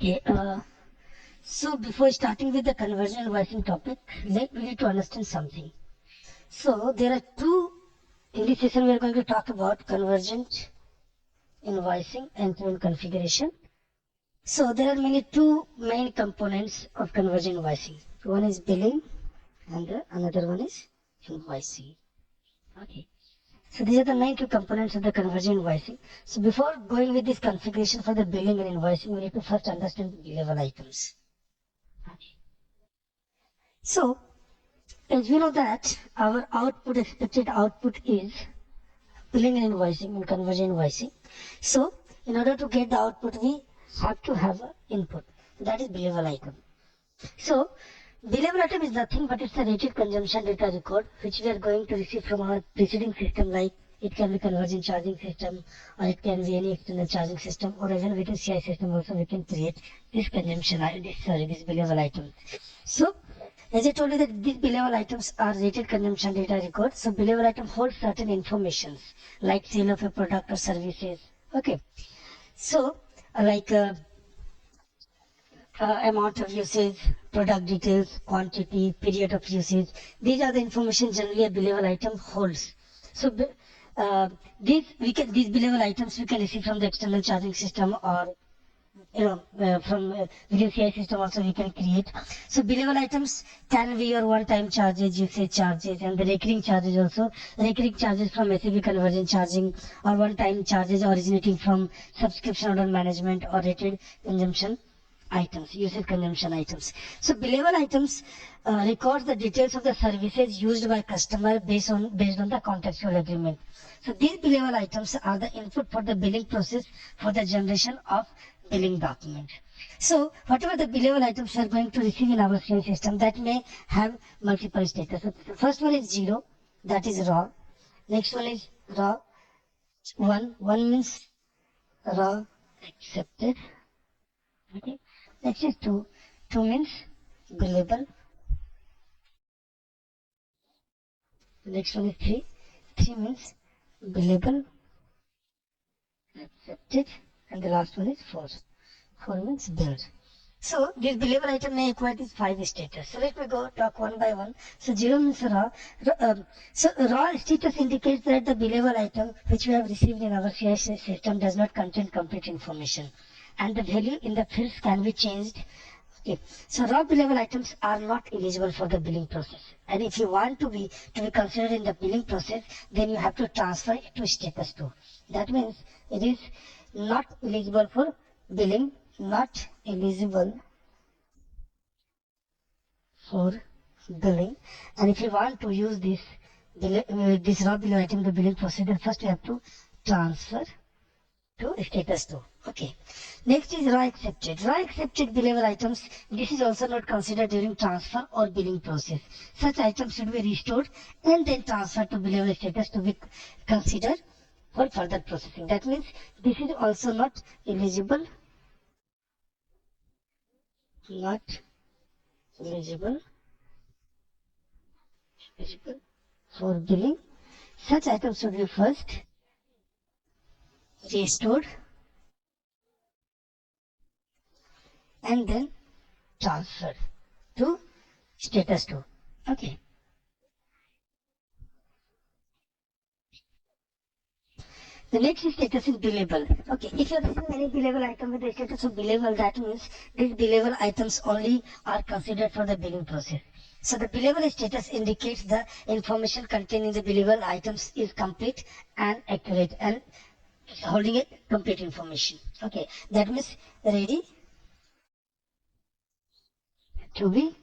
Okay, so before starting with the conversion invoicing topic, we need to understand something. So there are two, in this session we are going to talk about convergent invoicing and end configuration. So there are two main components of convergent invoicing. One is billing and another one is invoicing. Okay. So these are the main two components of the convergent invoicing. So before going with this configuration for the billing and invoicing, we need to first understand the billable items. Okay. So as we know that our expected output is billing and invoicing and conversion invoicing. So in order to get the output, we have to have an input. That is billable item. So billable item is nothing but it's a rated consumption data record which we are going to receive from our preceding system, like it can be conversion charging system or it can be any external charging system, or even within CI system also we can create this this billable item. So as I told you that these billable items are rated consumption data records. So billable item holds certain informations like sale of a product or services. Okay. So like amount of usage, product details, quantity, period of usage. These are the information generally a billable item holds. So these billable items we can receive from the external charging system, or from within CI system also we can create. So billable items can be your one-time charges, usage charges, and the recurring charges also. Recurring charges from SAP conversion charging, or one-time charges originating from subscription order management or rated consumption items, usage consumption items. So billable items record the details of the services used by customer based on the contractual agreement. So these billable items are the input for the billing process for the generation of billing document. So whatever the billable items we are going to receive in our CI system, that may have multiple status. So the first one is 0, that is raw. Next one is raw 1. 1 means raw accepted. Okay. Next is 2. 2 means billable. The next one is 3. 3 means billable, accepted. And the last one is 4. 4 means billed. So this billable item may acquire these 5 status. So let me go talk one by one. So 0 means raw. So raw status indicates that the billable item which we have received in our CI system does not contain complete information, and the value in the fields can be changed. Okay. So raw billable items are not eligible for the billing process. And if you want to be considered in the billing process, then you have to transfer it to status 2. That means it is not eligible for billing, not eligible for billing. And if you want to use this raw billable item in the billing process, then first you have to transfer to status 2. Okay. Next is raw accepted. Raw accepted billable items. This is also not considered during transfer or billing process. Such items should be restored and then transferred to billable status to be considered for further processing. That means this is also not eligible. Not eligible for billing. Such items should be first restored and then transferred to status 2. Okay. The next status is billable. Okay, if you are receiving any billable item with the status of billable, that means these billable items only are considered for the billing process. So the billable status indicates the information contained in the billable items is complete and accurate and holding a complete information. Okay, that means ready to be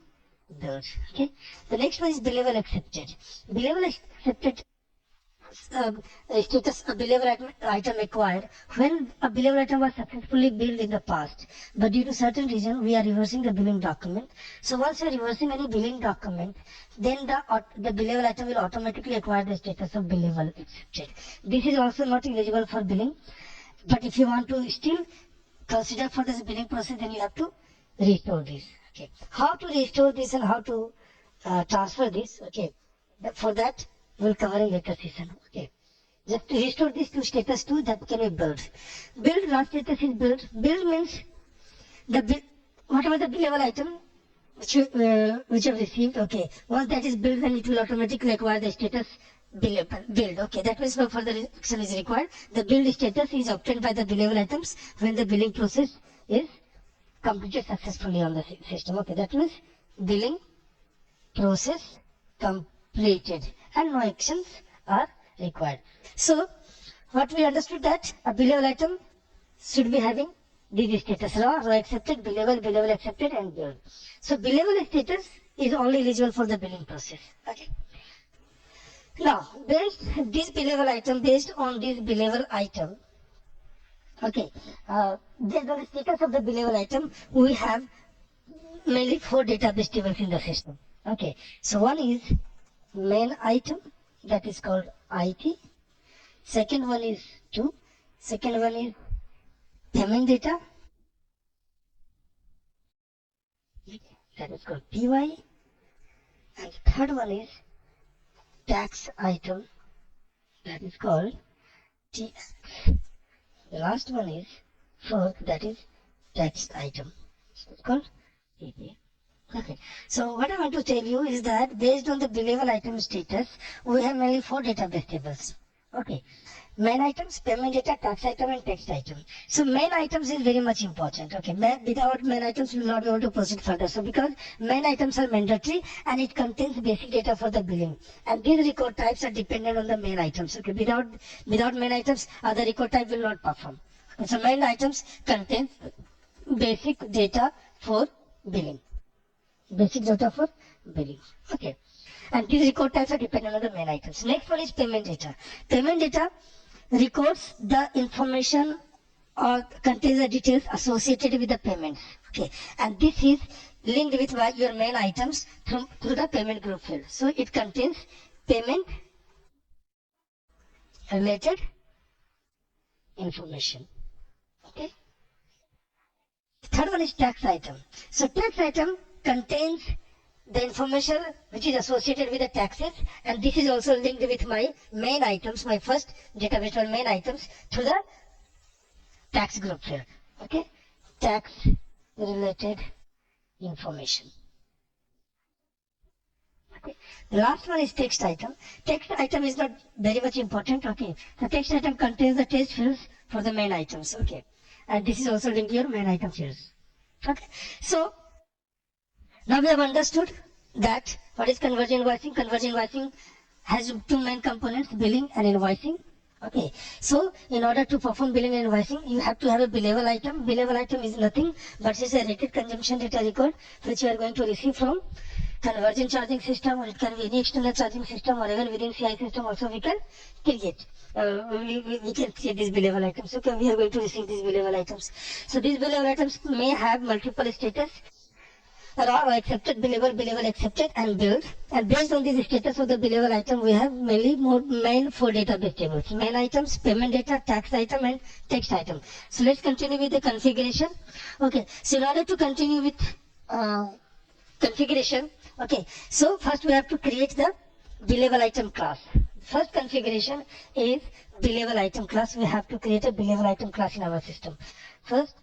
billed. Okay, the next one is billable accepted. Billable accepted status a billable item acquired when a billable item was successfully billed in the past, but due to certain reason we are reversing the billing document. So once we are reversing any billing document, then the billable item will automatically acquire the status of billable accepted. This is also not eligible for billing, but if you want to still consider for this billing process, then you have to restore this. Okay, how to restore this and how to transfer this? Okay, for that we'll cover in later session. Okay, just to restore this to status 2, that can be build. Build raw status is build. Build means whatever the billable item which you have received, okay, once that is billed, then it will automatically acquire the status billed. Okay, that means no further action is required. The billed status is obtained by the billable items when the billing process is completed successfully on the system. Okay, that means billing process completed and no actions are required. So what we understood, that a billable item should be having these status: raw accepted, billable accepted, and billed. So billable status is only eligible for the billing process. Okay. Now, based on this billable item, okay, based on the status of the billable item, we have mainly 4 database tables in the system. Okay, so one is main item, that is called IT. Second one is second one is payment data, that is called PY, and third one is tax item, that is called TX. The last one is fourth, that is tax item, it's called TP. Okay, so what I want to tell you is that based on the billable item status, we have mainly 4 database tables. Okay, main items, payment data, tax item, and text item. So main items is very much important. Okay, without main items we will not be able to proceed further. So because main items are mandatory and it contains basic data for the billing, and these record types are dependent on the main items. Okay, without main items, other record type will not perform. Okay, so main items contain basic data for billing. Basic data for billing. Okay. And these record types are dependent on the main items. Next one is payment data. Payment data records the information or contains the details associated with the payments. Okay. And this is linked with your main items through the payment group field. So it contains payment related information. Okay. Third one is tax item. So tax item contains the information which is associated with the taxes, and this is also linked with my main items, my first database or main items, through the tax group field. Okay, tax related information. Okay, the last one is text item. Text item is not very much important. Okay, the text item contains the text fields for the main items. Okay, and this is also linked to your main item fields. Okay, so now we have understood that what is conversion invoicing. Conversion invoicing has 2 main components, billing and invoicing. Okay, so in order to perform billing and invoicing, you have to have a billable item. Billable item is nothing but it's a rated consumption data record which you are going to receive from conversion charging system, or it can be any external charging system, or even within CI system also we can create. We can create these billable items. Okay, we are going to receive these billable items. So these billable items may have multiple status: raw accepted, billable accepted, and billed. And based on this status of the billable item, we have mainly main 4 database tables: main items, payment data, tax item, and text item. So let's continue with the configuration. Okay, so in order to continue with configuration, okay, so first we have to create the billable item class. First configuration is billable item class. We have to create a billable item class in our system. First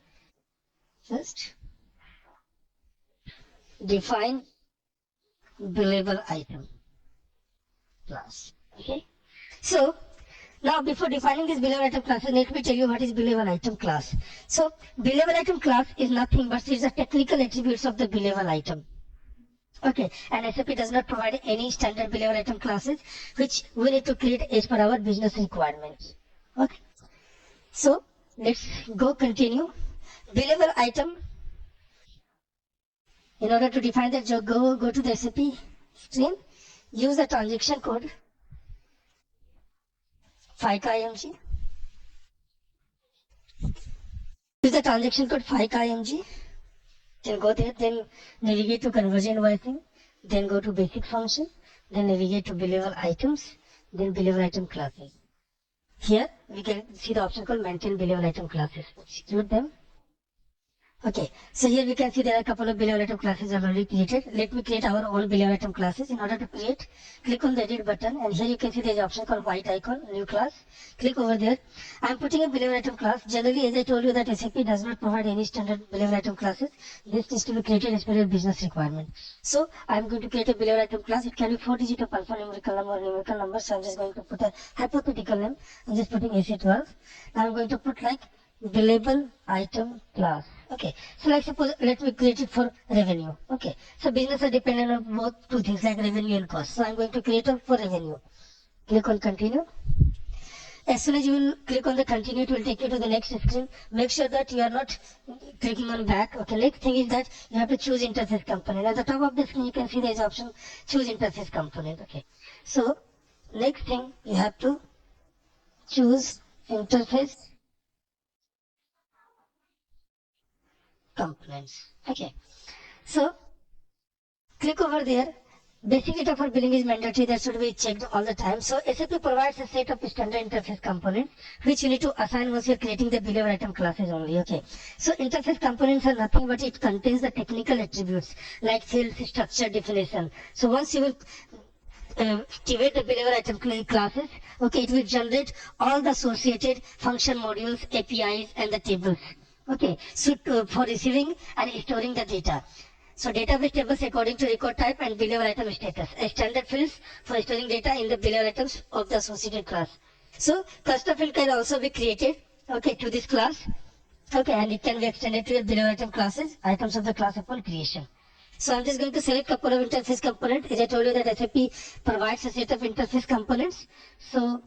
define billable item class. Okay, so now before defining this billable item class, let me tell you what is billable item class. So billable item class is nothing but it's the technical attributes of the billable item. Okay, and SAP does not provide any standard billable item classes which we need to create as per our business requirements. Okay, so let's go continue. Billable item. In order to define that, go to the SAP screen, use the transaction code FICA-IMG. Use the transaction code FICA-IMG. Then go there, then navigate to conversion invoicing, then go to basic function, then navigate to billable items, then billable item classes. Here we can see the option called maintain billable item classes. Execute them. Okay, so here we can see there are a couple of below item classes already created. Let me create our own below item classes. In order to create, click on the edit button, and here you can see there is an option called white icon, new class. Click over there. I am putting a below item class. Generally, as I told you that SAP does not provide any standard below item classes. This needs to be created as per your business requirement. So I am going to create a below item class. It can be 4-digit of alphanumerical number or numerical number. So I'm just going to put a hypothetical name. I'm just putting AC12. Now I'm going to put like billable item class. Okay, so like suppose let me create it for revenue. Okay, so business are dependent on both two things like revenue and cost. So I'm going to create it for revenue. Click on continue. As soon as you will click on the continue, it will take you to the next screen. Make sure that you are not clicking on back. Okay, next thing is that you have to choose interface component. At the top of the screen, you can see there is option choose interface component. Okay, so next thing you have to choose interface components. Okay, so click over there. Basic data for billing is mandatory, that should be checked all the time. So SAP provides a set of standard interface components which you need to assign once you're creating the billable item classes only. Okay, so interface components are nothing but it contains the technical attributes like fields, structure, definition. So once you will activate the billable item classes, okay, it will generate all the associated function modules, APIs, and the tables. Okay, so for receiving and storing the data. So database tables according to record type and billable item status. Standard fields for storing data in the billable items of the associated class. So custom field can also be created, okay, to this class. Okay, and it can be extended to your billable item classes, items of the class upon creation. So I'm just going to select a couple of interface components. As I told you that SAP provides a set of interface components. So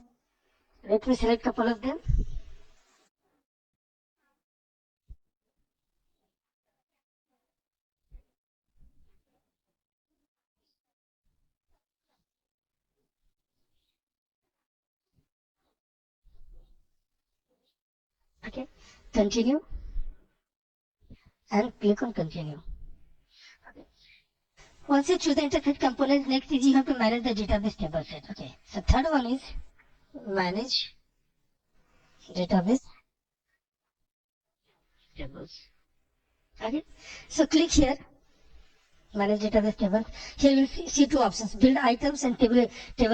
let me select a couple of them. Okay, continue and click on continue. Okay. Once you choose the interface components, next is you have to manage the database table set. Okay, so third one is manage database tables. Okay, so click here. Manage database tables. Here you will see two options, build items and table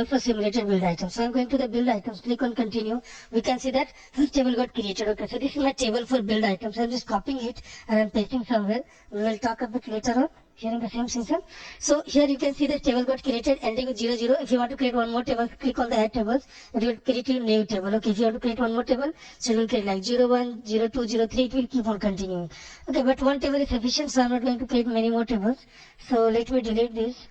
for simulated build items. So I'm going to the build items, click on continue. We can see that this table got created. Okay, so this is my table for build items. I'm just copying it and I'm pasting somewhere. We will talk a bit later on here in the same section. So here you can see the table got created ending with 00. If you want to create one more table, click on the add tables. It will create a new table. Okay, if you want to create one more table, so it will create like 01, 02, 03. It will keep on continuing. Okay, but one table is sufficient, so I'm not going to create many more tables. So let me delete this.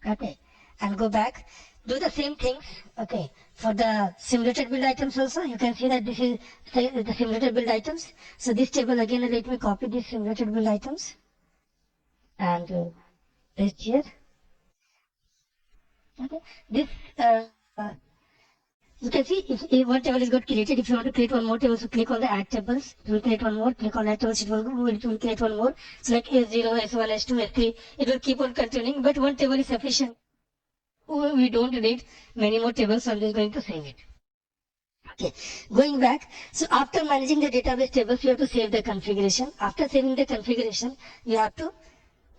Okay, and go back. Do the same things. Okay, for the simulated build items also, you can see that this is the simulated build items. So this table again, let me copy these simulated build items and paste here. Okay, this you can see if one table is got created. If you want to create one more table, so click on the add tables. It will create one more. Click on add tables. It will create one more. So like S0, S1, S2, S3. It will keep on continuing. But one table is sufficient. We don't need many more tables. So I'm just going to save it. Okay, going back. So after managing the database tables, you have to save the configuration. After saving the configuration, you have to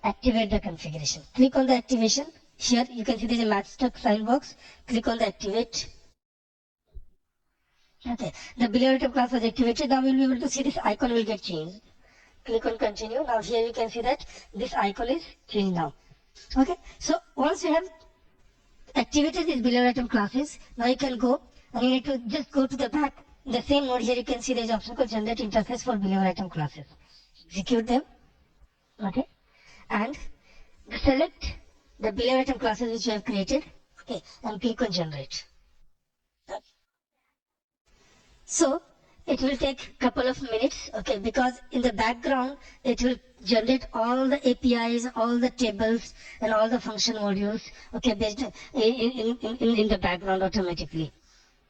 activate the configuration. Click on the activation. Here you can see there is a master sign box. Click on the activate. Okay, the below item class was activated. Now we will be able to see this icon will get changed. Click on continue. Now here you can see that this icon is changed now. Okay, so once you have activated these below item classes, now you can go and you need to just go to the back. In the same node here you can see there is option called generate interface for below item classes. Execute them. Okay, and select the below item classes which you have created. Okay, and click on generate. So it will take a couple of minutes, okay, because in the background it will generate all the APIs, all the tables, and all the function modules, okay, based in the background automatically.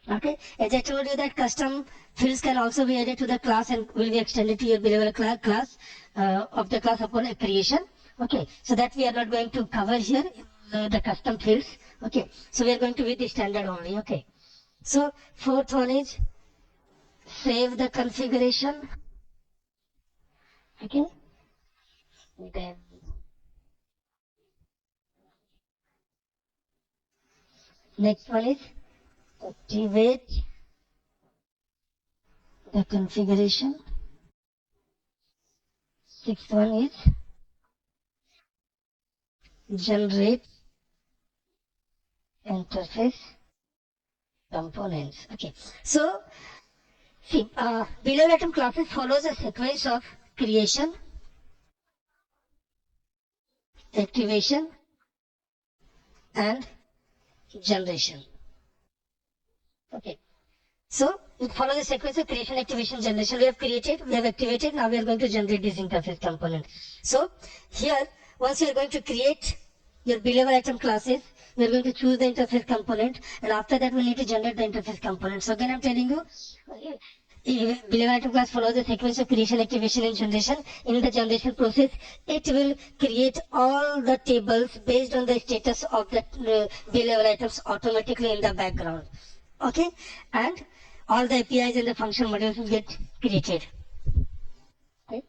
Okay, as I told you that custom fields can also be added to the class and will be extended to your billable class of the class upon creation. Okay, so that we are not going to cover here, the custom fields. Okay, so we are going to with the standard only. Okay, so fourth one is save the configuration. Okay. Then next one is activate the configuration. Sixth one is generate interface components. Okay. So see, below item classes follows a sequence of creation, activation, and generation. Okay. So it follows a sequence of creation, activation, generation. We have created, we have activated, now we are going to generate this interface component. So here, once you are going to create your below item classes, we are going to choose the interface component, and after that we need to generate the interface component. So again I'm telling you, below item class follows a sequence of creation, activation, and generation. In the generation process, it will create all the tables based on the status of the below items automatically in the background. Okay, and all the APIs and the function modules will get created. Okay.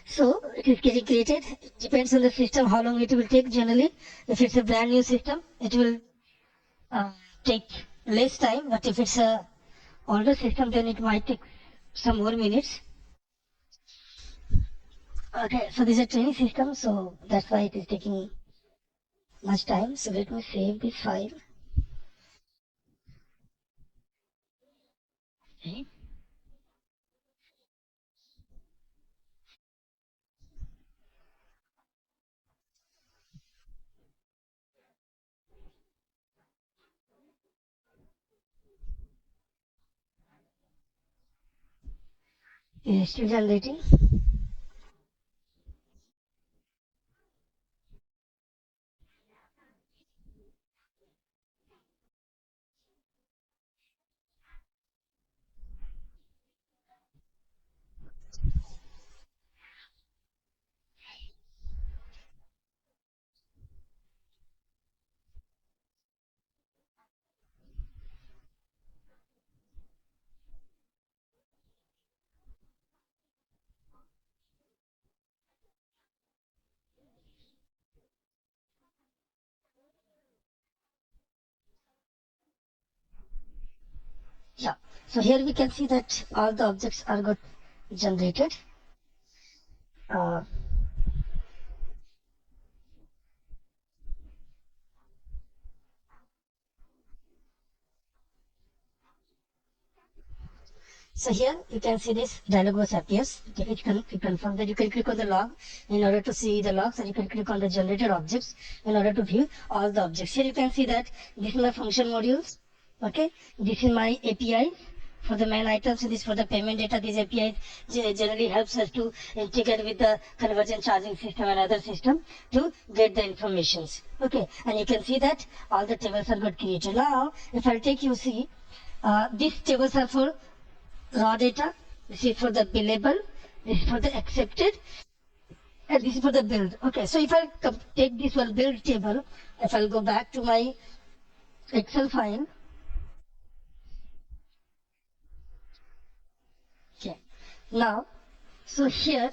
So it is getting created. It depends on the system how long it will take. Generally, if it's a brand new system, it will take less time. But if it's a older system, then it might take some more minutes. Okay, so this is a training system, so that's why it is taking much time. So let me save this file. Okay. It is still generating. Yeah. So here we can see that all the objects are got generated. Uh, so here you can see this dialog box appears. You confirm that you can click on the log in order to see the logs, and you can click on the generated objects in order to view all the objects. Here you can see that this is my function modules. Okay, this is my API for the main items, and this for the payment data. These APIs generally helps us to integrate with the convergent charging system and other system to get the informations. Okay, and you can see that all the tables are got created. Now, if I take you see, these tables are for raw data. This is for the billable. This is for the accepted, and this is for the build. Okay, so if I take this one build table, if I'll go back to my Excel file. Okay, now, so here,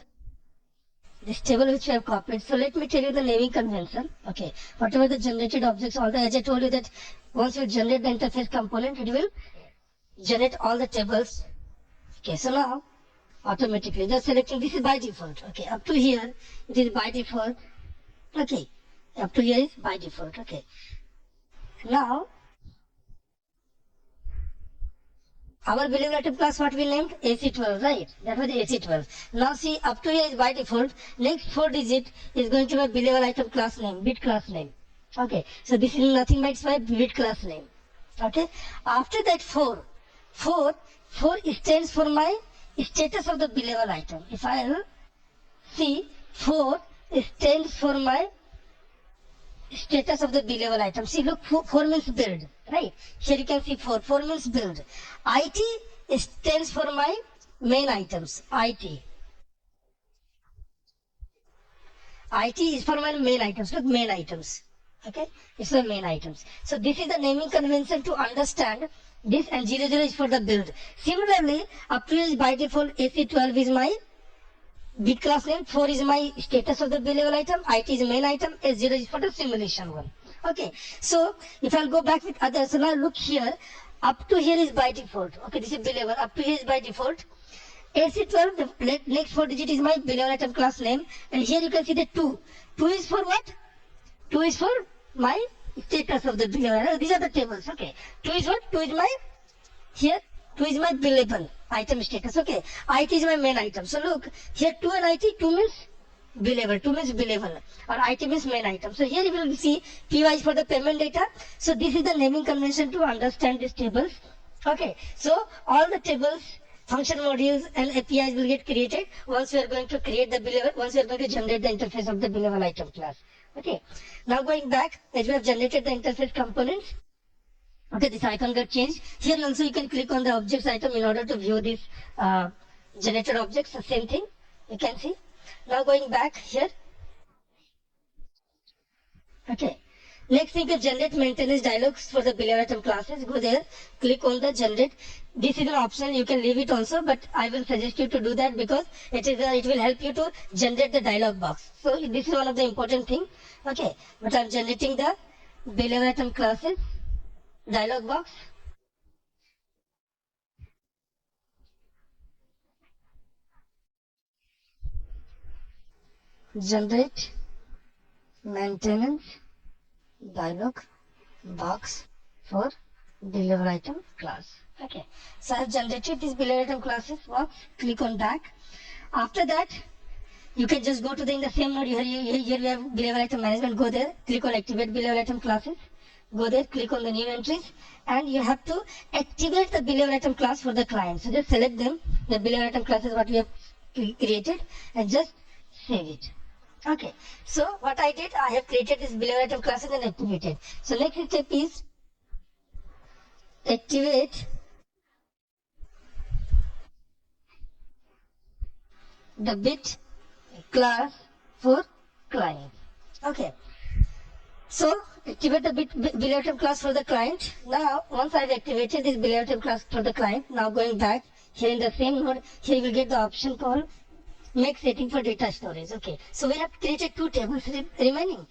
this table which I have copied. So let me tell you the naming convention. Okay, whatever the generated objects, all the, as I told you that once you generate the interface component, it will generate all the tables. Okay, so now automatically just selecting, this is by default. Okay, up to here it is by default. Okay, up to here is by default. Okay, now our below item class what we named AC12, right? That was AC12. Now see, up to here is by default. Next 4 digit is going to be below item class name, bit class name. Okay, so this is nothing but it's my bit class name. Okay, after that 4 stands for my status of the billable item. If I see 4 stands for my status of the billable item. See, look, 4 means build, right? Here you can see 4 means build. IT stands for my main items. IT is for my main items. Look, main items. Okay, it's my main items. So this is the naming convention to understand this, and 00 is for the build. Similarly, up to is by default AC12 is my bit class name, 4 is my status of the billable item, IT is main item, S0 is for the simulation one. Okay, so if I'll go back with others, so now look here, up to here is by default. Okay, this is billable, up to here is by default. AC12, the next 4 digit is my billable item class name, and here you can see the 2. 2 is for what? 2 is for my status of the billable item. These are the tables. Okay, 2 is what? 2 is my, here 2 is my billable item status. Okay, IT is my main item. So look, here 2 and IT, 2 means billable, 2 means billable, or IT means main item. So here you will see PY is for the payment data. So this is the naming convention to understand these tables. Okay, so all the tables, function modules and APIs will get created once we are going to create the billable, once we are going to generate the interface of the billable item class. Okay, now going back, as we have generated the interface components, okay, this icon got changed. Here also you can click on the objects item in order to view this generated objects. The same thing you can see. Now going back here. Okay. Next thing is generate maintenance dialogues for the billable item classes. Go there, click on the generate. This is an option, you can leave it also, but I will suggest you to do that because it will help you to generate the dialog box. So this is one of the important thing. Okay, but I'm generating the billable item classes dialog box. Generate maintenance dialog box for billable item class. Okay, so I have generated this billable item classes box. Click on back. After that, you can just go to in the same node. Here we have billable item management. Go there, click on activate billable item classes. Go there, click on the new entries, and you have to activate the billable item class for the client. So just select them, the billable item classes what we have created, and just save it. Okay, so what I did, I have created this billable item classes and activated. So next step is activate the bit class for client. Okay, so activate the billable item class for the client. Now once I've activated this billable item class for the client, now going back here in the same node, here you will get the option called make setting for data storage. Okay, so we have created 2 tables remaining.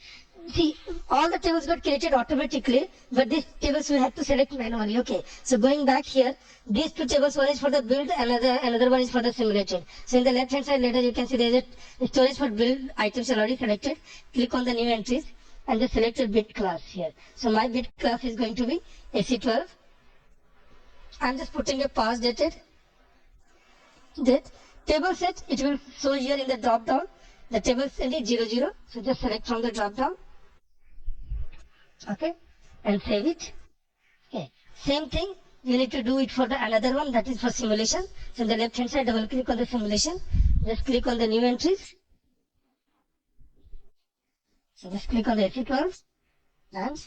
See, all the tables got created automatically, but these tables we have to select manually. Okay, so going back here, these 2 tables, one is for the build, another one is for the simulated. So in the left hand side later you can see there is a storage for build items already selected. Click on the new entries and the selected bit class here. So my bit class is going to be AC12. I'm just putting a past dated date. Table set, it will show here in the drop down. The table set is 00. So just select from the drop down. Okay, and save it. Okay, same thing. You need to do it for the another one, that is for simulation. So in the left hand side, double click on the simulation. Just click on the new entries. So just click on the AC12 and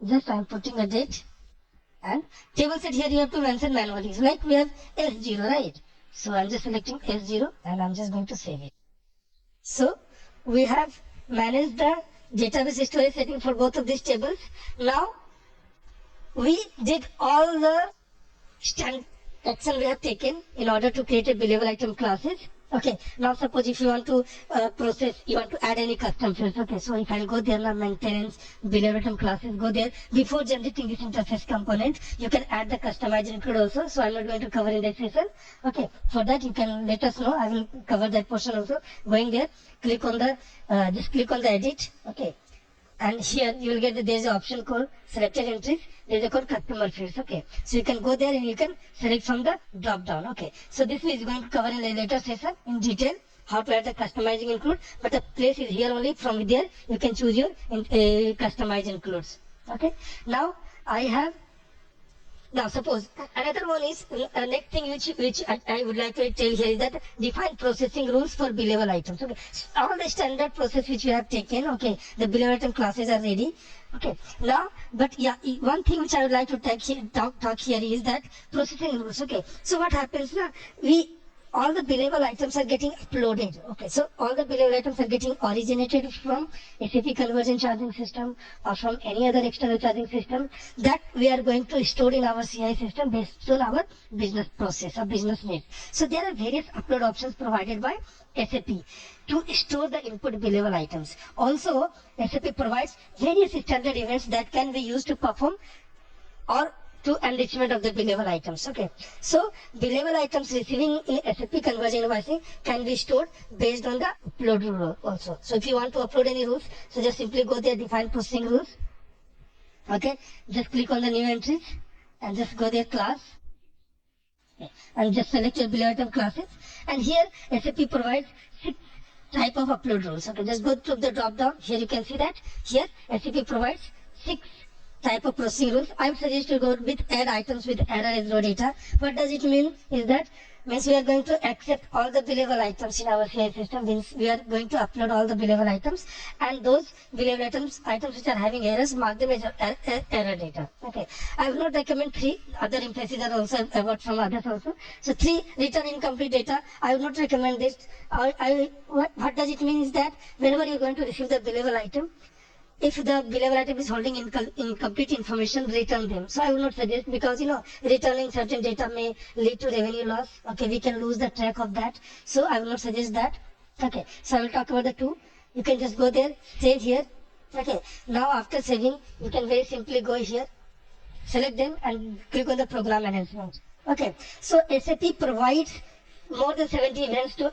just I'm putting a date. And table set here you have to mention manually. So like we have S0, right? So I'm just selecting S0 and I'm just going to save it. So we have managed the database storage setting for both of these tables. Now we did all the action we have taken in order to create a billable item classes. Okay, now suppose if you want to process, you want to add any custom fields. Okay, so if I go there now, maintenance, billable item classes, go there. Before generating this interface component, you can add the customize include also. So I'm not going to cover in this session. Okay, for that you can let us know. I will cover that portion also. Going there, click on the, just click on the edit. Okay, and here you will get there is an option called selected entries. There is a called customer fields. Okay, so you can go there and you can select from the drop down. Okay, so this is going to cover in a later session in detail how to add the customizing include, but the place is here only. From there you can choose your customize includes. Okay, now I have. Now suppose another one is next thing which I would like to tell here is that define processing rules for billable items. Okay, so all the standard process which we have taken. Okay, the billable item classes are ready. Okay, now but yeah, one thing which I would like to talk here is that processing rules. Okay, so what happens now? We all the billable items are getting uploaded. Okay, so all the billable items are getting originated from SAP conversion charging system or from any other external charging system that we are going to store in our CI system based on our business process or business needs. So there are various upload options provided by SAP to store the input billable items. Also, SAP provides various standard events that can be used to perform or to enrichment of the billable items. Okay, so billable items receiving in SAP conversion invoicing can be stored based on the upload rule also. So if you want to upload any rules, so just simply go there, define processing rules. Okay, just click on the new entries and just go there, class. Okay. And just select your billable item classes. And here SAP provides 6 type of upload rules. Okay, just go to the drop down. Here you can see that here SAP provides 6 type of processing rules. I would suggest to go with add items with error as raw data. What does it mean? Is that means we are going to accept all the billable items in our CI system. Means we are going to upload all the billable items, and those billable items which are having errors, mark them as error data. Okay. I will not recommend 3 other emphases are also about from others also. So 3 return incomplete data. I would not recommend this. What does it mean is that whenever you are going to receive the billable item, if the billable item is holding incomplete information, return them. So I will not suggest, because returning certain data may lead to revenue loss. Okay, we can lose the track of that. So I will not suggest that. Okay, so I will talk about the 2. You can just go there, save here. Okay, now after saving, you can very simply go here, select them and click on the program enhancement. Okay, so SAP provides more than 70 events to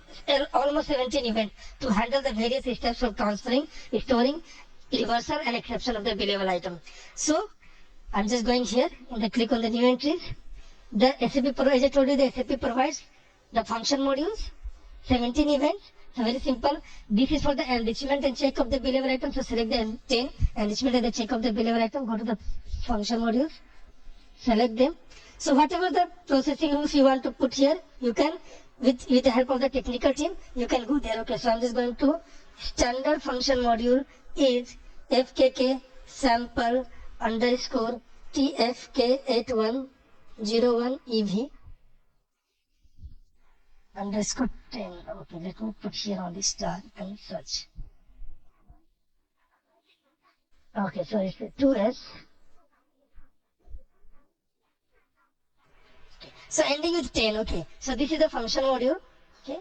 almost 17 events to handle the various steps of transferring, storing, reversal and exception of the billable item. So I'm just going here and I click on the new entries. The SAP, as I told you, the SAP provides the function modules, 17 events. So very simple. This is for the enrichment and check of the billable item. So select the 10 enrichment and the check of the billable item. Go to the function modules, select them. So whatever the processing rules you want to put here, you can with the help of the technical team, you can go there. Okay, so I'm just going to standard function module is fkk sample underscore tfk8101 ev underscore 10. Okay, let me put here on the star and search. Okay, so it's 2s. Okay. So ending with 10. Okay, so this is the function module. Okay,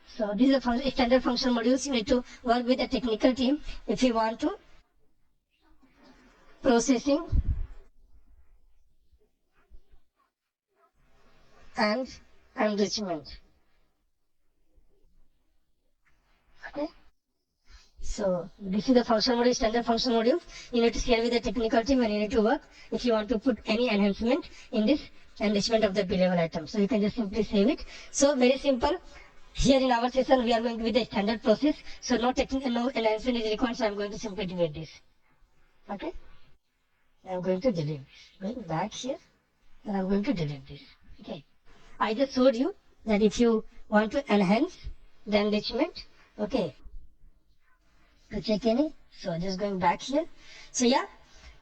so this is the standard function modules. You need to work with the technical team if you want to processing and enrichment. Okay, so this is the function module, standard function module. You need to share with the technical team and you need to work if you want to put any enhancement in this enrichment of the billable item. So you can just simply save it. So very simple. Here in our session we are going with the standard process. So no enhancement is required. So I'm going to simply delete this. Okay, I'm going to delete this. Going back here and I'm going to delete this. Okay, I just showed you that if you want to enhance the enrichment, okay, to check any. So just going back here. So yeah,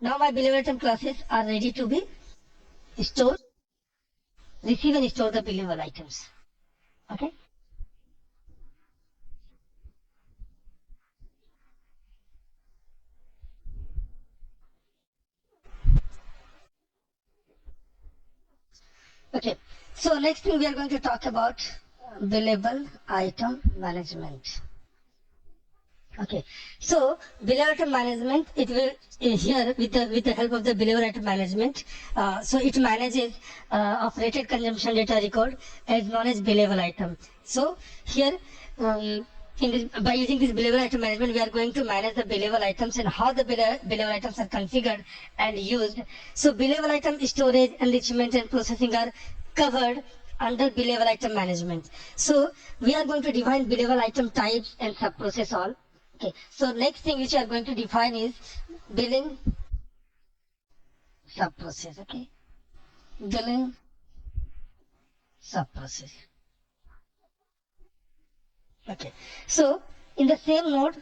now my billable item classes are ready to be stored, receive and store the billable items. Okay. Okay, so next thing we are going to talk about billable item management. Okay, so billable item management, it will here with the help of the billable item management. So it manages of rated consumption data record as known as billable item. So here by using this billable item management, we are going to manage the billable items and how the billable items are configured and used. So billable item storage, enrichment and processing are covered under billable item management. So we are going to define billable item types and sub-process all. Okay, so next thing which we are going to define is billing sub-process. Okay, billing sub-process. Okay, so in the same node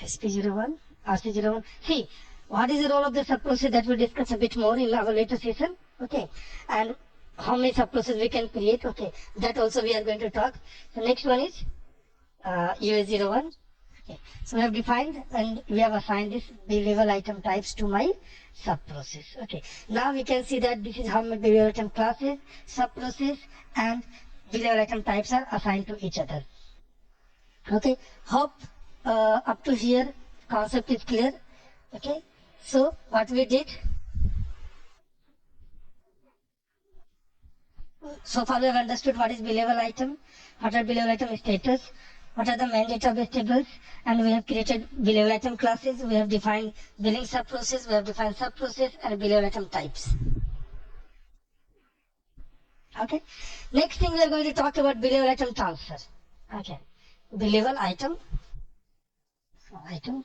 SP01, RC01. See, what is the role of the sub-process that we discuss a bit more in our later session. Okay, and how many sub-processes we can create. Okay, that also we are going to talk. The next one is US01. Okay. So we have defined and we have assigned this B-level item types to my sub-process. Okay. Now we can see that this is how my B-level item classes, sub-process and B-level item types are assigned to each other. Okay. Hope up to here concept is clear. Okay. So what we did, so far we have understood what is B-level item, what are B-level item status, what are the main database tables, and we have created B-level item classes, we have defined billing sub-process, we have defined sub-process and B-level item types. Okay. Next thing we are going to talk about B-level item transfer. Okay. B-level item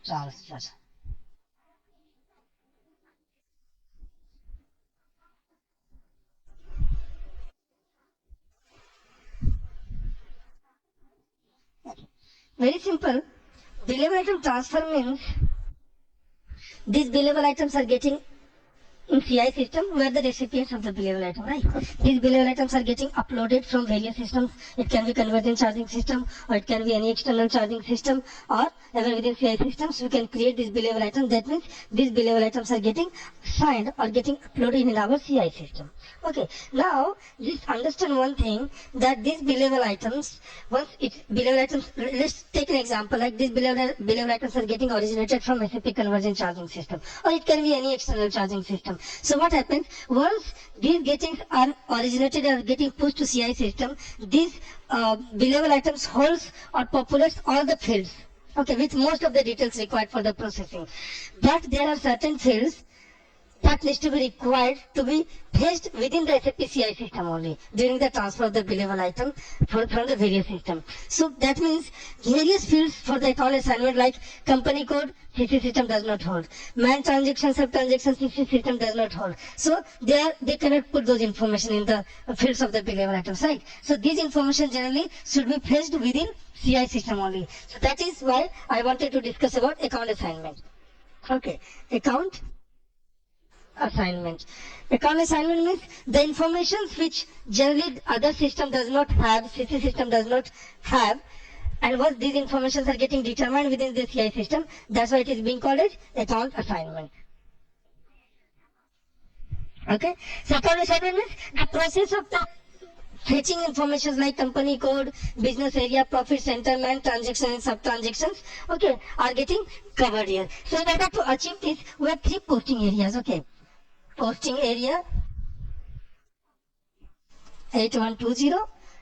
transfer. Very simple. B-level item transfer means these B-level items are getting in CI system where the recipients of the B-level item, right? These B-level items are getting uploaded from various systems. It can be convergent charging system, or it can be any external charging system, or even within CI systems we can create this B-level item. That means these B-level items are getting signed or getting uploaded in our CI system. Okay, now just understand one thing, that these B-level items, once it's B-level items, let's take an example like these B-level items are getting originated from SAP convergent charging system, or it can be any external charging system. So what happens, once these gettings are originated or getting pushed to CI system, these B-level items holds or populates all the fields, okay, with most of the details required for the processing. But there are certain fields that needs to be required to be placed within the SAP CI system only during the transfer of the B-level item from the various system. So that means various fields for the account assignment like company code, CC system does not hold. Man transaction, sub transaction, CC system does not hold. So they cannot put those information in the fields of the B-level items, right? So these information generally should be placed within CI system only. So that is why I wanted to discuss about account assignment. Okay, account assignment. Account assignment means the information which generally other system does not have, CC system does not have, and once these informations are getting determined within the CI system, that's why it is being called as account assignment. Okay, so account assignment means the process of the fetching information like company code, business area, profit center, man transaction and sub transactions, okay, are getting covered here. So in order to achieve this, we have three posting areas. Okay, posting area 8120,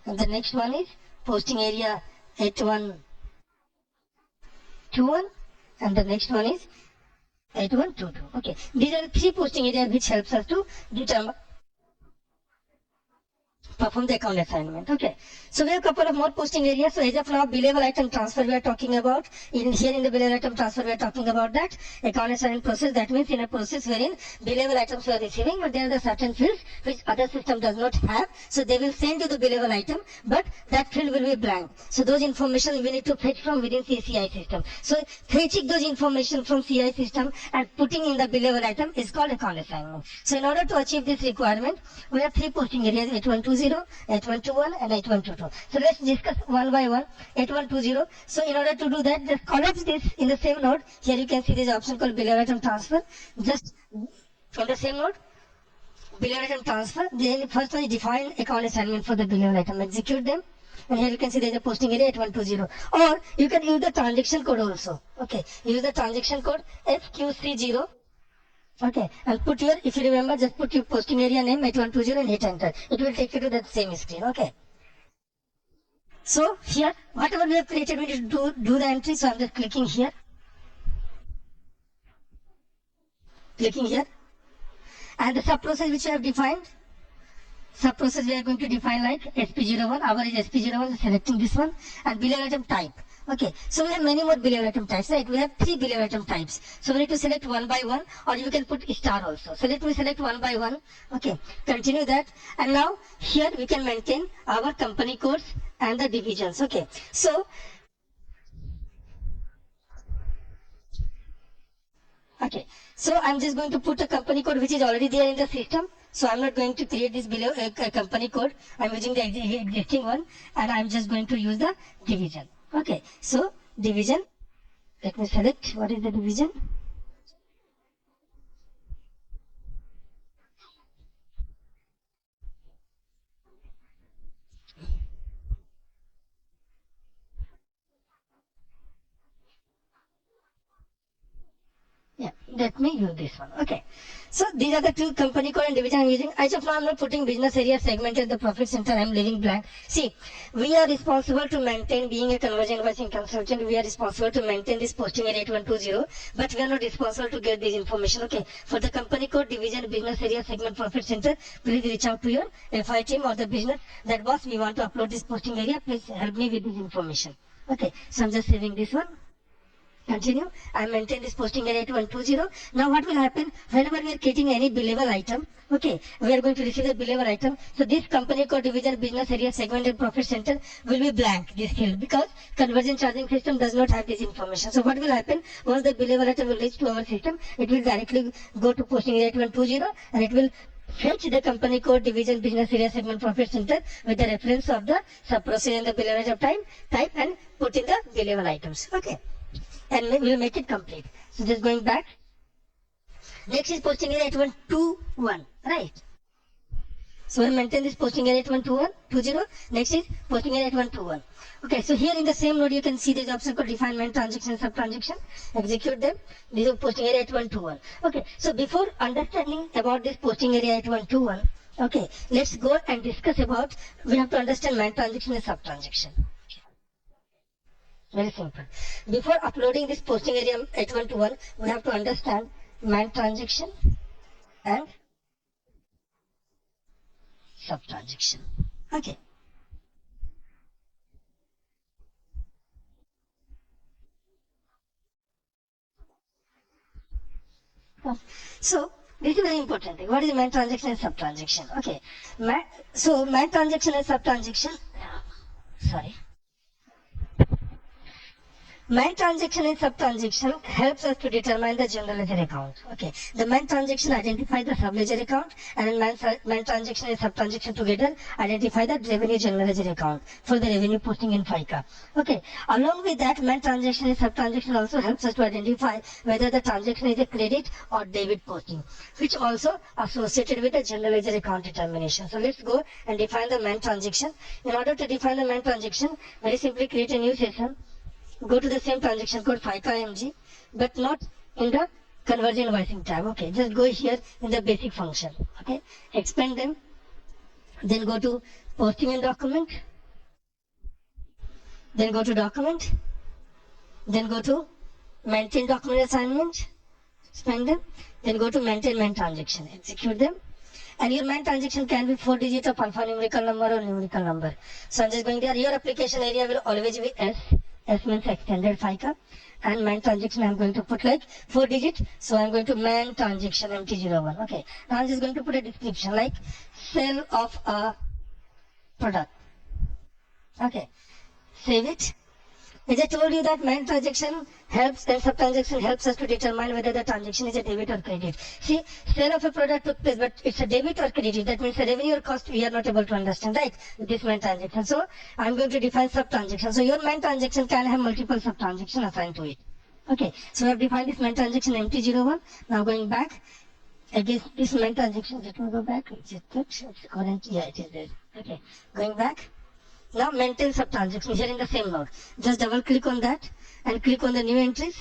and the next one is posting area 8121, and the next one is 8122. Okay, these are the three posting areas which helps us to determine perform the account assignment. Okay, so we have a couple of more posting areas. So as of now, B-level item transfer we are talking about. Here in the B-level item transfer we are talking about that account assignment process. That means in a process wherein B-level items we are receiving, but there are the certain fields which other system does not have. So they will send you the B-level item, but that field will be blank. So those information we need to fetch from within CI system. So fetching those information from CI system and putting in the B-level item is called account assignment. So in order to achieve this requirement, we have three posting areas: 8120, 8121 and 8122. So let's discuss one by one. 8120. So in order to do that, just collapse this in the same node. Here you can see this option called B-level item transfer. Just from the same node, B-level item transfer. Then first one is define account assignment for the B-level item. Execute them. And here you can see there is a posting area 8120. Or you can use the transaction code also. Okay, use the transaction code FQC0. Okay, and put your, if you remember, just put your posting area name 8120 and hit enter. It will take you to that same screen. Okay. So here, whatever we have created, we need to do the entry. So I'm just clicking here. Clicking here. And the sub-process which we have defined, sub-process we are going to define like SP01, our is SP01, selecting this one, and B-level item type. Okay, so we have many more B-level item types, right? We have three B-level item types. So we need to select one by one, or you can put star also. So let me select one by one. Okay, continue that. And now here we can maintain our company codes and the divisions. Okay, so Okay, so I'm just going to put a company code which is already there in the system. So I'm not going to create this below company code. I'm using the existing one, and I'm just going to use the division. Okay, so division. Let me select what is the division. Yeah, let me use this one. Okay. So these are the two company code and division I'm using. As of now, I'm not putting business area segmented the profit center. I'm leaving blank. See, we are responsible to maintain, being a conversion invoicing consultant, we are responsible to maintain this posting area 8120, but we are not responsible to get this information. Okay. For the company code, division, business area segment, profit center, please reach out to your FI team or the business that boss, we want to upload this posting area. Please help me with this information. Okay. So I'm just saving this one. Continue. I maintain this posting area at 120. Now what will happen whenever we are getting any billable item? Okay, we are going to receive the billable item. So this company code, division, business area, segment and profit center will be blank, this field, because conversion charging system does not have this information. So what will happen once the billable item will reach to our system, it will directly go to posting area at 120 and it will fetch the company code, division, business area, segment, profit center with the reference of the sub procedure and the billable item type and put in the billable items. Okay. And we'll make it complete. So just going back. Next is posting area at 121, right? So we'll maintain this posting area at 121, Next is posting area at 121. Okay, so here in the same node you can see the option called define main transaction, sub transaction. Execute them. This is posting area at 121. Okay, so before understanding about this posting area at 121, okay, let's go and discuss about, we have to understand main transaction and sub transaction. Very simple. Before uploading this posting area H1 to 1, we have to understand main transaction and sub transaction. Okay. So this is very important thing. What is main transaction and sub transaction? Okay. So main transaction and sub transaction. Sorry. Main transaction and sub-transaction helps us to determine the general ledger account. Okay, the main transaction identifies the sub-ledger account, and main transaction and sub-transaction together identify the revenue general ledger account for the revenue posting in FICA. Okay, along with that, main transaction and sub-transaction also helps us to identify whether the transaction is a credit or debit posting, which also associated with the general ledger account determination. So let's go and define the main transaction. In order to define the main transaction, very simply create a new session. Go to the same transaction code FICA IMG, but not in the conversion invoicing tab. Okay, just go here in the basic function. Okay, expand them, then go to posting and document, then go to document, then go to maintain document assignment, expand them, then go to maintain main transaction, execute them. And your main transaction can be 4 digit of alphanumerical number or numerical number. So I'm just going there. Your application area will always be S. S means extended FICA, and main transaction I'm going to put like 4 digits. So I'm going to main transaction MT01. Okay. Now I'm just going to put a description like sale of a product. Okay. Save it. As I told you that main transaction helps and sub-transaction helps us to determine whether the transaction is a debit or credit. See, sale of a product took place, but it's a debit or credit. That means the revenue or cost we are not able to understand, right? With this main transaction. So I'm going to define sub-transaction. So your main transaction can have multiple sub-transactions assigned to it. Okay, so we have defined this main transaction MT01. Now going back, again this main transaction, let me go back. Is it current? Yeah, it is there. Okay, going back. Now maintain sub-transaction here in the same node. Just double click on that and click on the new entries.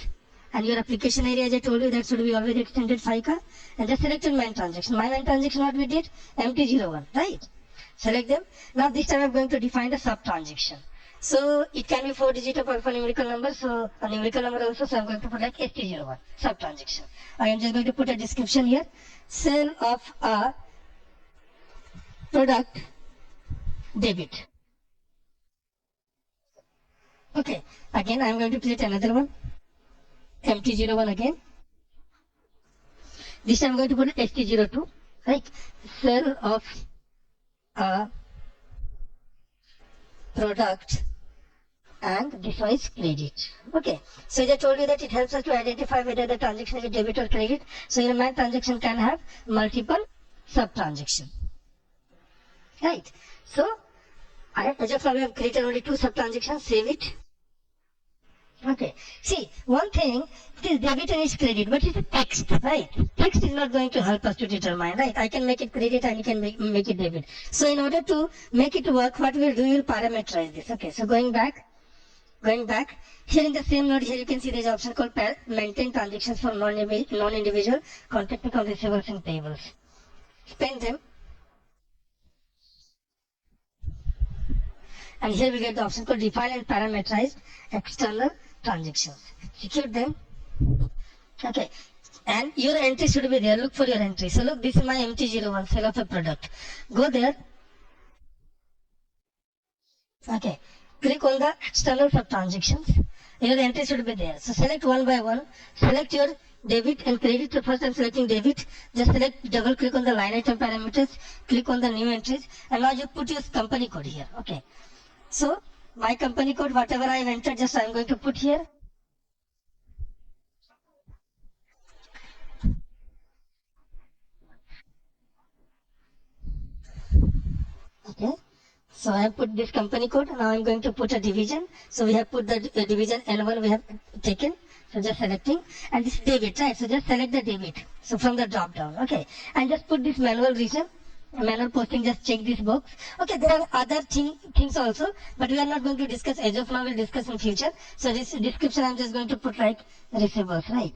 And your application area, as I told you, that should be always extended FICA. And just select your main transaction. My main transaction, what we did? MT01, right? Select them. Now this time I'm going to define the sub-transaction. So it can be 4 digit of alphanumerical number, so a numerical number also, so I'm going to put like ST01, sub-transaction. I am just going to put a description here. Sale of a product debit. Okay, again I am going to create another one, MT01 again. This time I am going to put ST02, right? Sale of a product and this one is credit. Okay, so as I told you that it helps us to identify whether the transaction is debit or credit. So your main transaction can have multiple sub transactions, right? So as of now we have created only 2 sub transactions. Save it. Okay, see, one thing, it is debit and it's credit, but it's a text, right? Text is not going to help us to determine, right? I can make it credit and you can make it debit. So in order to make it work, what we'll do, we'll parameterize this. Okay, so going back, here in the same node, here you can see there's an option called maintain transactions for non-individual contact account receivables and payables. Spend them. And here we get the option called define and parameterized external transactions. Execute them. Okay. And your entry should be there. Look for your entry. So look, this is my MT01, sale of a product. Go there. Okay. Click on the external sub transactions. Your entry should be there. So select one by one. Select your debit and credit. So first I'm selecting debit. Just select, double click on the line item parameters. Click on the new entries. And now you put your company code here. Okay. So my company code, whatever I have entered, just I'm going to put here. Okay. So I have put this company code. Now I'm going to put a division. So we have put the division N1 we have taken. So just selecting, and this debit, right? So just select the debit. So from the drop down, okay. And just put this manual reason, manual posting, just check this box. Okay, there are other things also, but we are not going to discuss as of now, we'll discuss in future. So this description I'm just going to put like receivables, right?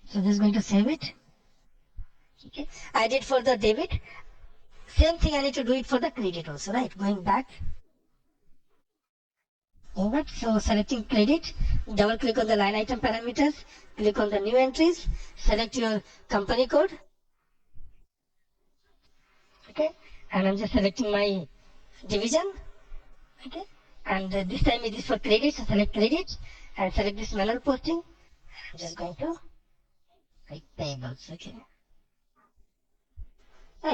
So just going to save it. Okay, I did for the debit. Same thing I need to do it for the credit also, right? Going back. Alright, so selecting credit, double click on the line item parameters, click on the new entries, select your company code. Okay, and I'm just selecting my division. Okay, and this time it is for credit, so select credit and select this manual posting. I'm just going to like payables. Okay,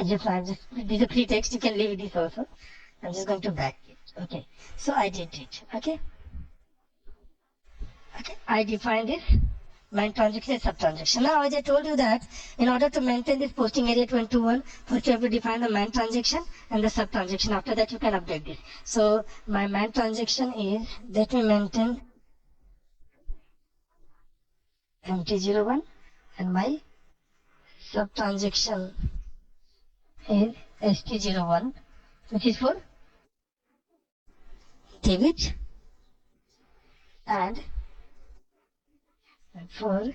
this is a free text, you can leave this also. I'm just going to back it. Okay, so I did it. Okay, I define this main transaction and sub transaction. Now as I told you that in order to maintain this posting area 21, first you have to define the main transaction and the sub transaction. After that you can update this. So my main transaction is, let me maintain MT01 and my sub transaction is ST01, which is for debit, and for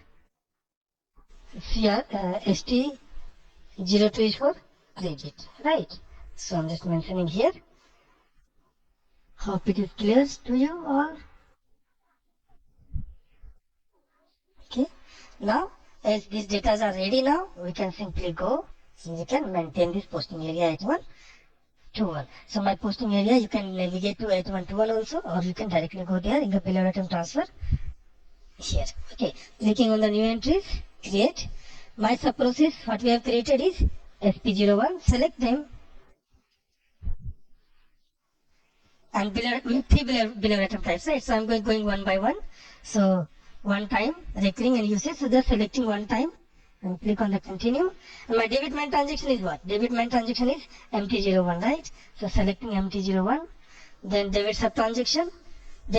ST02 is for credit, right? So I'm just mentioning here. Hope it is clear to you all. Okay, now as these data are ready now, we can simply go, so we can maintain this posting area at 1 to 1. So my posting area, you can navigate to at 1 to 1 also, or you can directly go there in the below item transfer here. Okay, clicking on the new entries, create. My sub process, what we have created is SP01, select them, and below, three below item types, right? So I'm going one by one. So one time, recurring and usage, so just selecting one time and click on the continue. And my debit main transaction is what? Debit main transaction is MT01, right? So selecting MT01, then debit sub transaction is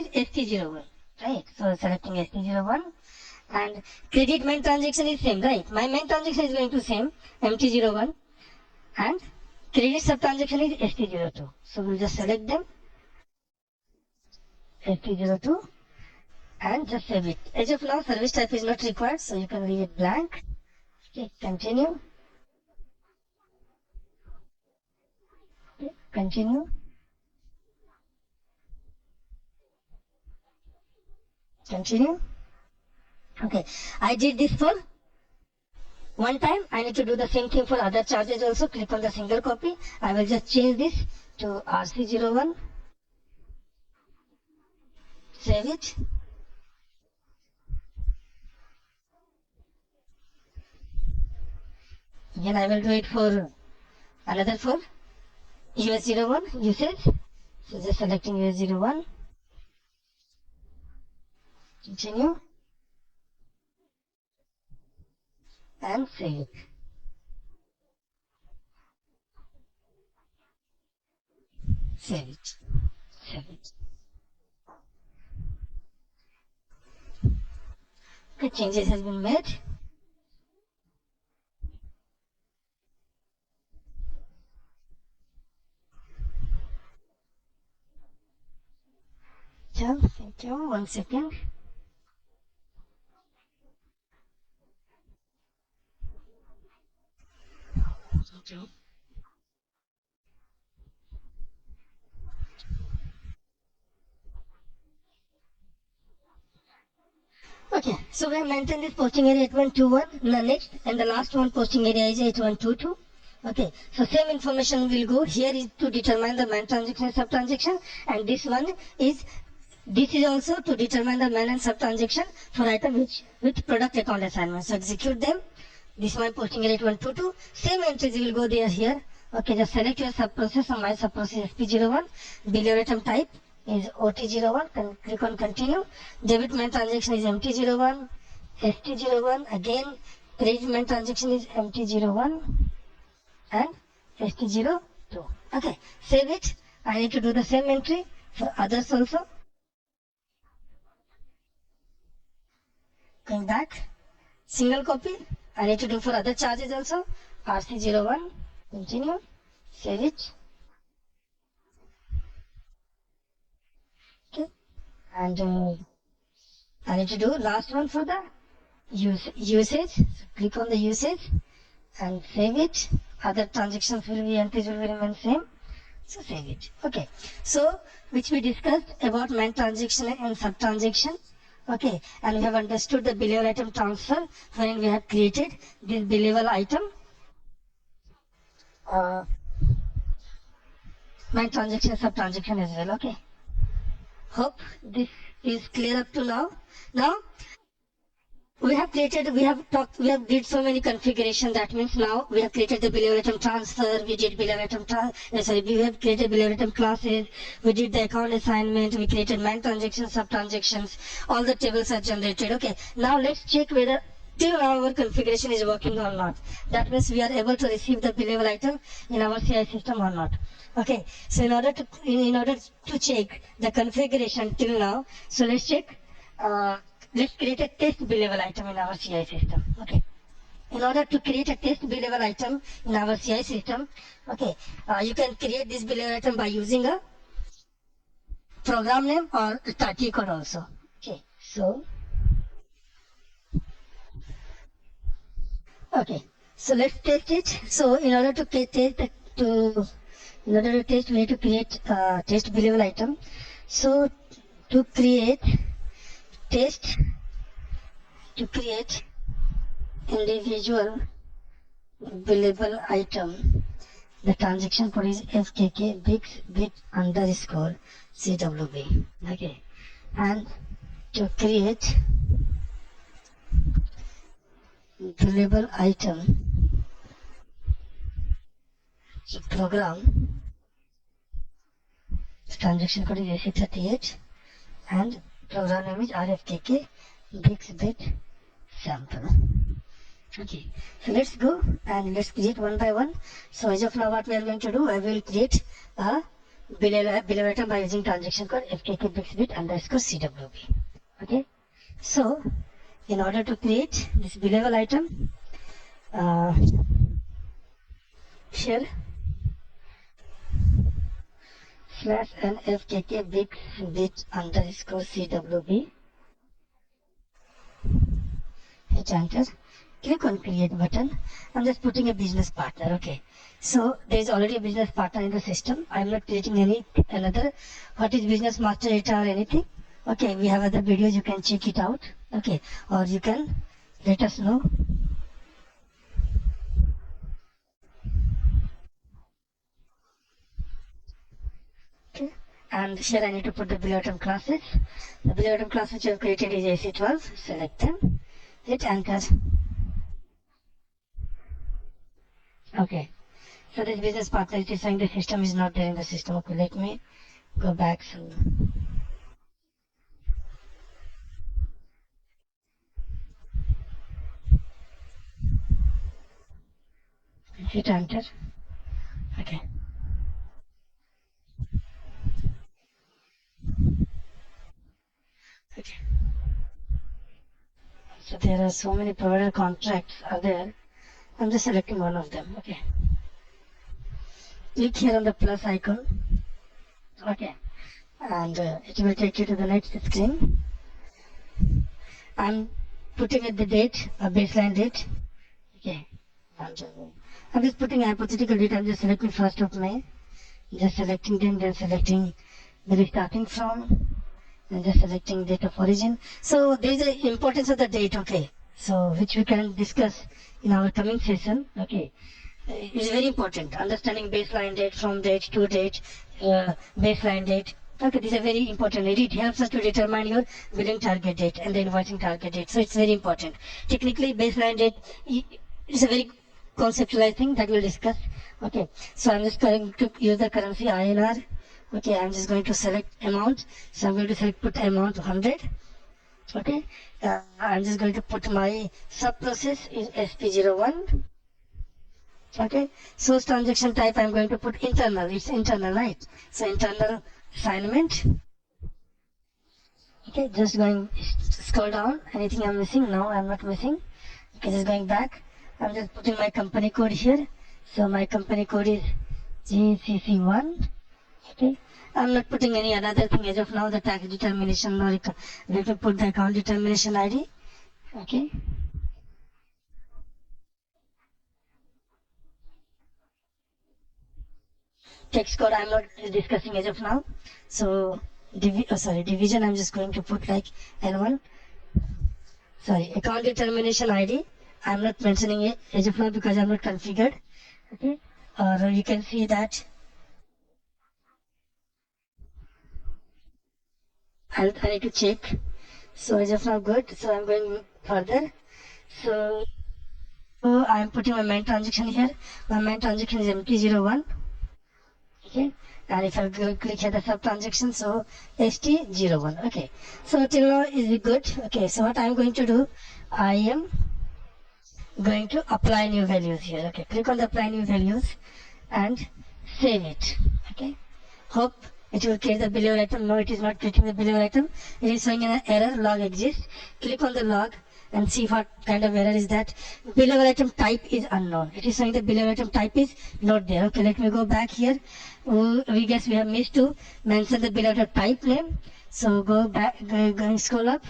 ST01, right? So selecting ST01, and credit main transaction is same, right? My main transaction is going to same, MT01, and credit sub transaction is ST02. So we'll just select them, ST02, and just save it. As of now, service type is not required, so you can leave it blank. Okay, continue. Okay, continue. Continue. Okay, I did this for one time. I need to do the same thing for other charges also. Click on the single copy. I will just change this to RC01. Save it. Again, I will do it for another for US01 usage. So just selecting US01. Continue. And save it. Save it. Save it. Okay, changes has been made. Thank you. 1 second. Okay, so we have maintained this posting area 8121. Now next and the last one posting area is 8122. Okay, so same information will go here is to determine the main transaction and sub transaction, and this one is also to determine the main and sub transaction for item which with product account assignment. So execute them. This one posting area 8122. Same entries will go there here. Okay, just select your sub process. So my sub process SP01. Bill item type is OT01, click on continue. Debit main transaction is MT01, ST01, again credit main transaction is MT01 and ST02. Okay, save it. I need to do the same entry for others also. Going back, single copy, I need to do for other charges also. RC01, continue, save it. And I need to do last one for the usage. So click on the usage and save it. Other transactions will be entries will remain same. So save it. Okay. So which we discussed about main transaction and sub transaction. Okay. And we have understood the billable item transfer when we have created this billable item. Main transaction, sub transaction as well. Okay. Hope this is clear up to now. Now we have did so many configuration. That means now we have created the billable item transfer. We did billable item we have created billable item classes. We did the account assignment. We created main transactions, sub transactions. All the tables are generated. Okay. Now let's check whether till now our configuration is working or not. That means we are able to receive the billable item in our CI system or not. Okay, so in order to check the configuration till now, so let's check. Let's create a test billable item in our CI system. Okay. In order to create a test billable item in our CI system, okay, you can create this billable item by using a program name or Tati code also. Okay, so okay, so let's test it. So in order to test, we need to create a test billable item. So to create individual billable item, the transaction code is FKK bit underscore CWB. Okay, and to create billable item, so program transaction code is AC38 and program name is RFKK bit sample. Okay, so let's go and let's create one by one. So as of now, what we are going to do, I will create a billable item by using transaction code FKK bit underscore CWB. Okay, so in order to create this billable item, shell slash NFKK bit underscore CWB, hit enter, click on create button. I'm just putting a business partner. Okay, so there is already a business partner in the system. I'm not creating another. What is business master data or anything? Okay, we have other videos, you can check it out. Okay, or you can let us know. Okay, and here I need to put the billable item classes. The billable item class which you have created is AC12. Select them, hit enter. Okay, so this business partner is saying the system is not there in the system. Okay, let me go back. So hit enter. Okay. Okay. So there are so many provider contracts are there. I'm just selecting one of them. Okay. Click here on the plus icon. Okay. And it will take you to the next screen. I'm putting at the date, a baseline date. Okay. I'm just putting a hypothetical date. I'm just selecting 1st of May. Just selecting them, then selecting the starting from, and just selecting date of origin. So there is the importance of the date, okay. So which we can discuss in our coming session, okay. It's very important. Understanding baseline date, from date to date, baseline date. Okay, this is very important. It helps us to determine your billing target date and the invoicing target date. So it's very important. Technically, baseline date is a very conceptualized thing that we'll discuss. Okay, so I'm just going to use the currency INR. Okay, I'm just going to select amount. So I'm going to select put amount 100. Okay, I'm just going to put my sub process is SP01. Okay, source transaction type I'm going to put internal. It's internal, right? So internal assignment. Okay, just going scroll down. Anything I'm missing? No, I'm not missing. Okay, just going back. I'm just putting my company code here. So my company code is GCC1. Okay, I'm not putting any another thing as of now. The tax determination, or let me put the account determination ID. Okay. Text code I'm not discussing as of now. So division I'm just going to put like N1. Sorry, account determination ID. I'm not mentioning it as of now because I'm not configured. Okay, or you can see that I need to check. So as of now good. So I'm going further. So I'm putting my main transaction here. My main transaction is MT01. Okay, and if I go click here the sub transaction, so ST01. Okay, so till now is good. Okay, so what I'm going to do, I am going to apply new values here. Okay, click on the apply new values and save it. Okay, hope it will create the below item. No, it is not creating the below item. It is showing an error, log exists. Click on the log and see what kind of error is that. Below item type is unknown. It is showing the below item type is not there. Okay, let me go back here. We guess we have missed to mention the below item type name. So go back, go scroll up.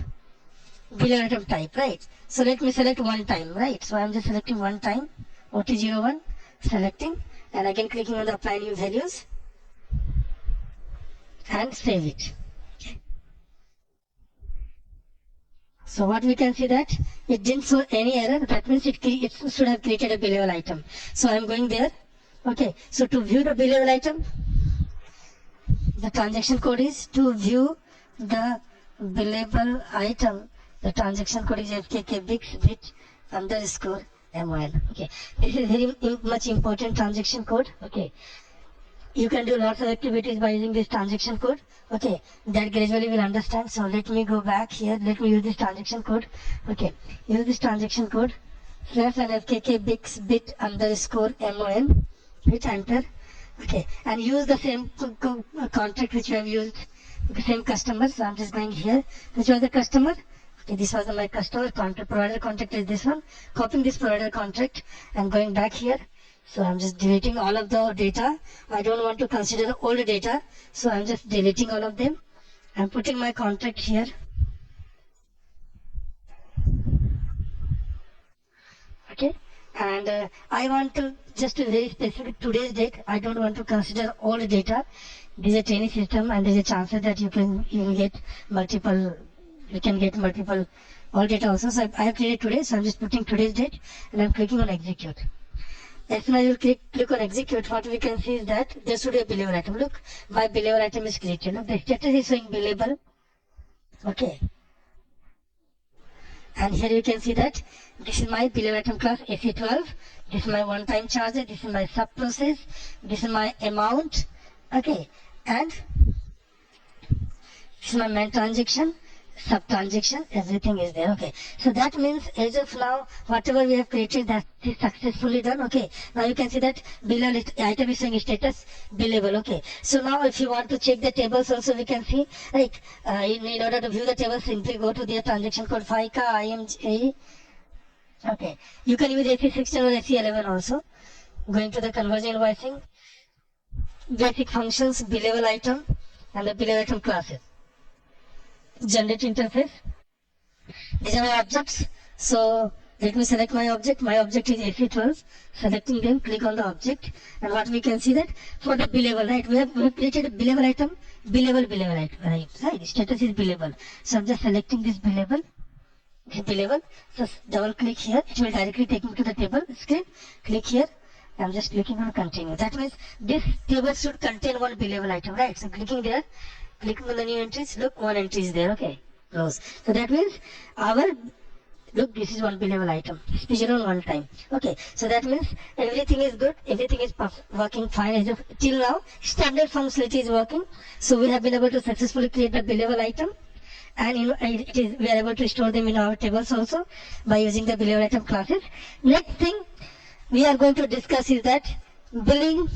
Below item type, right? So let me select one time, right? So I'm just selecting one time, OT01, selecting, and again clicking on the apply new values and save it. So what we can see that it didn't show any error. That means it should have created a billable item. So I'm going there. Okay. So to view the billable item, the transaction code is to view the billable item. The transaction code is FKK bit underscore MOL. Okay. This is very much important transaction code. Okay. You can do lots of activities by using this transaction code. Okay, that gradually will understand. So let me go back here. Let me use this transaction code. Okay, use this transaction code / and FKK bit underscore MON. Hit enter. Okay, and use the same contract which we have used, the same customer. So I'm just going here. Which was the customer? Okay, this was my customer contract. Provider contract is this one. Copying this provider contract and going back here. So I'm just deleting all of the data. I don't want to consider all the data. So I'm just deleting all of them. I'm putting my contract here. Okay. And I want to just very specific today's date. I don't want to consider all the data. This is a training system and there's a chance that you can get multiple, all data also. So I have created today. So I'm just putting today's date and I'm clicking on execute. As soon as you click on execute, what we can see is that there should be a billable item. Look, my billable item is created. Look, the status is showing billable. Okay. And here you can see that this is my billable item class AC12. This is my one-time charge. This is my sub-process. This is my amount. Okay. And this is my main transaction. sub transaction, everything is there. Okay, so that means as of now whatever we have created, that is successfully done. Okay, now you can see that below item is saying status billable. Okay, so now if you want to check the tables also, we can see like in order to view the table, simply go to the transaction code FICA IMJ. Okay, you can use AC16 or AC11 also. Going to the conversion invoicing, basic functions, billable item and the billable item classes. Generate interface. These are my objects. So let me select my object. My object is AC12. Selecting them, click on the object, and what we can see that for the billable, right? We have created a billable item, billable item, right? Status is billable. So I'm just selecting this billable. So double click here. It will directly take me to the table screen. Click here. I'm just clicking on continue. That means this table should contain one billable item, right? So clicking there. Clicking on the new entries, look, one entry is there. Okay, close. So that means look, this is one billable item. Special on one time. Okay, so that means everything is good, everything is working fine as of till now. Standard functionality is working. So we have been able to successfully create the billable item, and we are able to store them in our tables also by using the billable item classes. Next thing we are going to discuss is that billing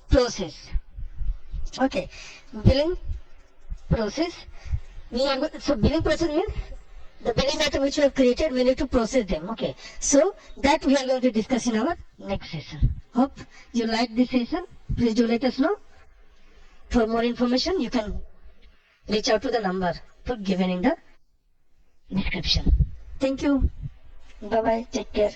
process. Okay, billing process. So billing process means the billing item which we have created, we need to process them. Okay, so that we are going to discuss in our next session. Hope you like this session. Please do let us know. For more information, you can reach out to the number given in the description. Thank you. Bye bye. Take care.